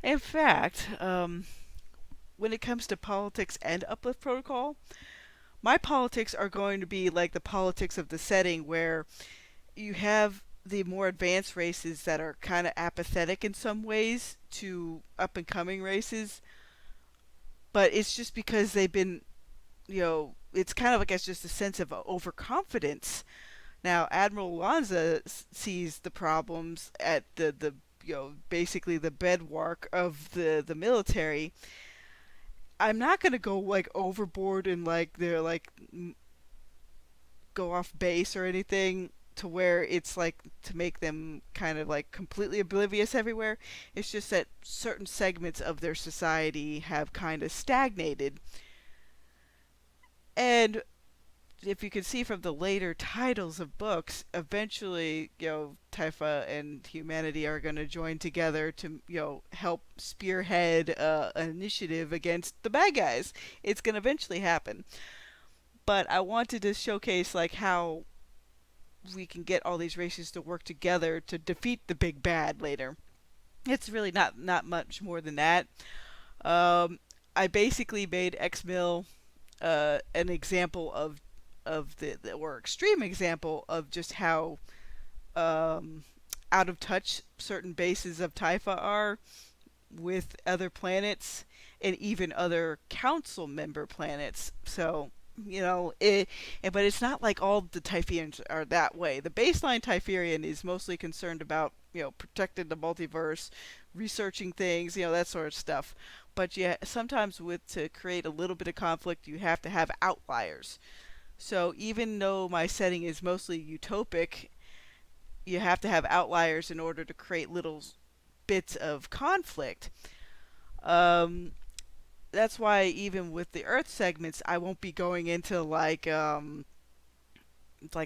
In fact, when it comes to politics and Uplift Protocol, my politics are going to be like the politics of the setting where you have the more advanced races that are kind of apathetic in some ways to up and coming races, but it's just because they've been, it's kind of like it's just a sense of overconfidence. Now, Admiral Lanza sees the problems at the basically the bedrock of the military. I'm not gonna go like overboard and like they're like go off base or anything to where it's like to make them kind of like completely oblivious everywhere. It's just that certain segments of their society have kind of stagnated. And if you can see from the later titles of books, eventually, Taifa and humanity are going to join together to, help spearhead an initiative against the bad guys. It's going to eventually happen. But I wanted to showcase like how we can get all these races to work together to defeat the big bad later. It's really not much more than that. Um, I basically made X Mill an example of the or extreme example of just how um, out of touch certain bases of Taifa are with other planets and even other council member planets. So but it's not like all the Typherians are that way. The baseline Typherian is mostly concerned about protecting the multiverse, researching things, that sort of stuff. But yeah, sometimes with to create a little bit of conflict, you have to have outliers. So even though my setting is mostly utopic, you have to have outliers in order to create little bits of conflict. Um, that's why even with the Earth segments, I won't be going into like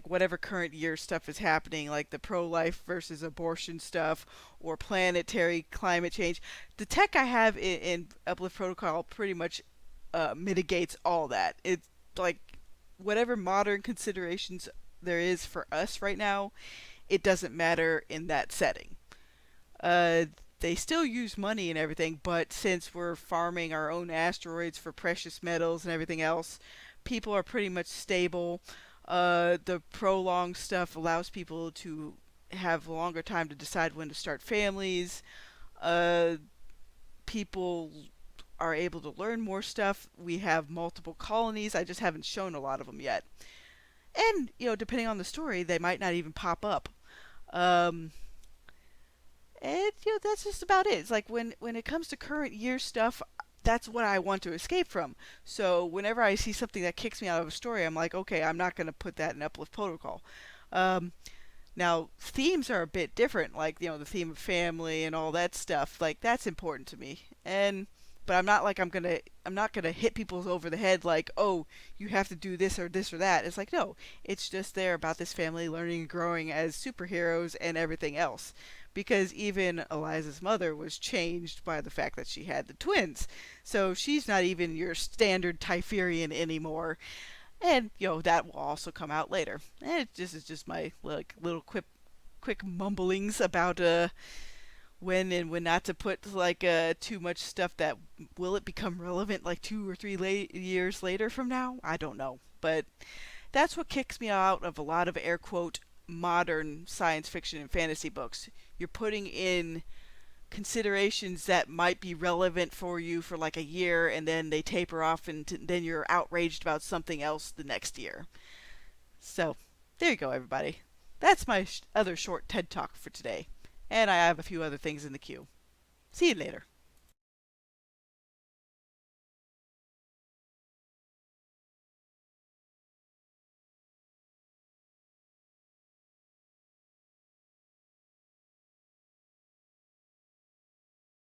whatever current year stuff is happening, like the pro-life versus abortion stuff or planetary climate change. The tech I have in Uplift Protocol pretty much mitigates all that. It's like whatever modern considerations there is for us right now, it doesn't matter in that setting. Uh, they still use money and everything, but since we're farming our own asteroids for precious metals and everything else, people are pretty much stable. The prolonged stuff allows people to have a longer time to decide when to start families. Uh, People are able to learn more stuff. We have multiple colonies. I just haven't shown a lot of them yet. And, depending on the story, they might not even pop up. Um, and that's just about it. It's like when it comes to current year stuff, that's what I want to escape from. So whenever I see something that kicks me out of a story, I'm like, okay, I'm not going to put that in Uplift Protocol. Um, Now themes are a bit different, like the theme of family and all that stuff. Like that's important to me, and but I'm not gonna hit people over the head like, oh, you have to do this or that. It's like no, it's just there about this family learning and growing as superheroes and everything else. Because even Eliza's mother was changed by the fact that she had the twins, so she's not even your standard Typherian anymore. And that will also come out later. And it just is just my like little quick mumblings about when and when not to put like too much stuff that will it become relevant like 2 or 3 years later from now. I don't know, but that's what kicks me out of a lot of air quote modern science fiction and fantasy books. You're putting in considerations that might be relevant for you for like a year and then they taper off and then you're outraged about something else the next year. So, there you go, everybody. That's my other short TED Talk for today. And I have a few other things in the queue. See you later.